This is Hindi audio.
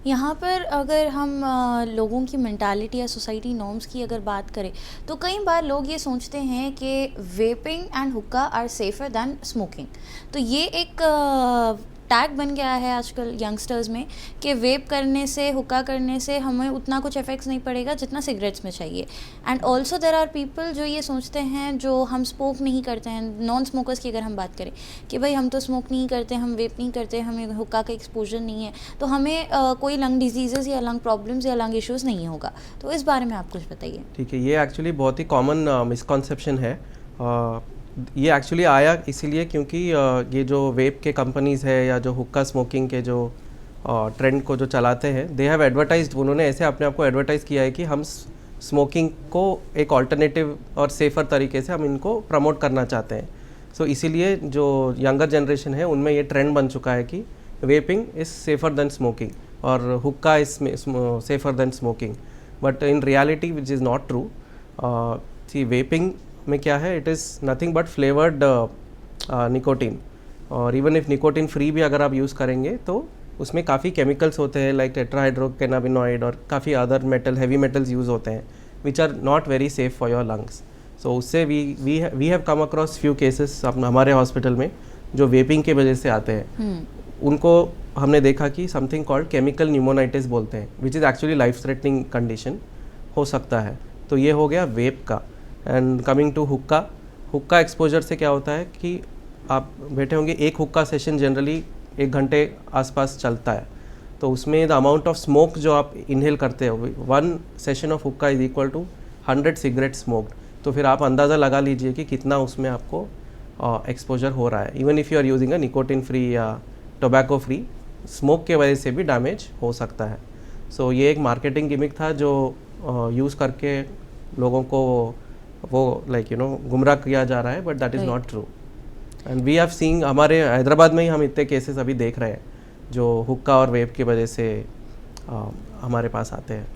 यहाँ पर अगर हम लोगों की मेंटालिटी या सोसाइटी नॉर्म्स की अगर बात करें तो कई बार लोग ये सोचते हैं कि वेपिंग एंड हुक्का आर सेफ़र दैन स्मोकिंग। तो ये एक टैग बन गया है आजकल यंगस्टर्स में कि वेप करने से, हुक्का करने से हमें उतना कुछ इफ़ेक्ट्स नहीं पड़ेगा जितना सिगरेट्स में चाहिए। And also there are people जो ये सोचते हैं, जो हम स्मोक नहीं करते हैं, नॉन स्मोकर्स की अगर हम बात करें कि भाई हम तो स्मोक नहीं करते, हम वेप नहीं करते, हमें हुक्का का एक्सपोजर नहीं है, तो हमें कोई लंग डिजीज़ या लंग प्रॉब्लम्स या लंग इश्यूज़ नहीं होगा। तो इस बारे में आप कुछ बताइए। ठीक है, ये एक्चुअली बहुत ही कॉमन मिसकॉन्सेप्शन है। ये एक्चुअली आया इसीलिए क्योंकि ये जो वेप के कंपनीज़ है या जो हुक्का स्मोकिंग के जो ट्रेंड को जो चलाते हैं, दे हैव एडवर्टाइज्ड, उन्होंने ऐसे अपने आप को एडवर्टाइज़ किया है कि हम स्मोकिंग को एक ऑल्टरनेटिव और सेफ़र तरीके से हम इनको प्रमोट करना चाहते हैं। सो इसीलिए जो यंगर जनरेशन है उनमें ये ट्रेंड बन चुका है कि vaping is safer than smoking और hookah is safer than smoking. But in reality which is not true. See vaping में क्या है, it is nothing but flavoured nicotine, और इवन इफ निकोटीन फ्री भी अगर आप यूज़ करेंगे तो उसमें काफ़ी केमिकल्स होते हैं लाइक टेट्राहाइड्रोकैनाबिनॉइड और काफ़ी अदर हैवी मेटल्स यूज़ होते हैं which are not very safe for your lungs. So उससे we have come across few cases हमारे हॉस्पिटल में जो वेपिंग के वजह से आते हैं। उनको हमने देखा कि समथिंग कॉल्ड केमिकल न्यूमोनाइटिस बोलते हैं, which is actually life threatening condition हो सकता है। तो ये हो गया वेप का। एंड कमिंग टू हुक्का, हुक्का एक्सपोजर से क्या होता है कि आप बैठे होंगे, एक हुक्का सेशन जनरली 1 घंटे आसपास चलता है, तो उसमें द अमाउंट ऑफ स्मोक जो आप इनहेल करते हो, 1 session of hookah is equal to 100 cigarette smoked. तो फिर आप अंदाज़ा लगा लीजिए कि कितना उसमें आपको एक्सपोजर हो रहा है। Even if you are using a nicotine free या टोबैको फ्री, स्मोक के वजह से भी डैमेज हो सकता है। सो ये एक मार्केटिंग गिमिक था जो यूज़ करके लोगों को वो गुमराह किया जा रहा है, but that is not true. And we have seen, हमारे हैदराबाद में ही हम इतने केसेस अभी देख रहे हैं जो हुक्का और वेप की वजह से हमारे पास आते हैं।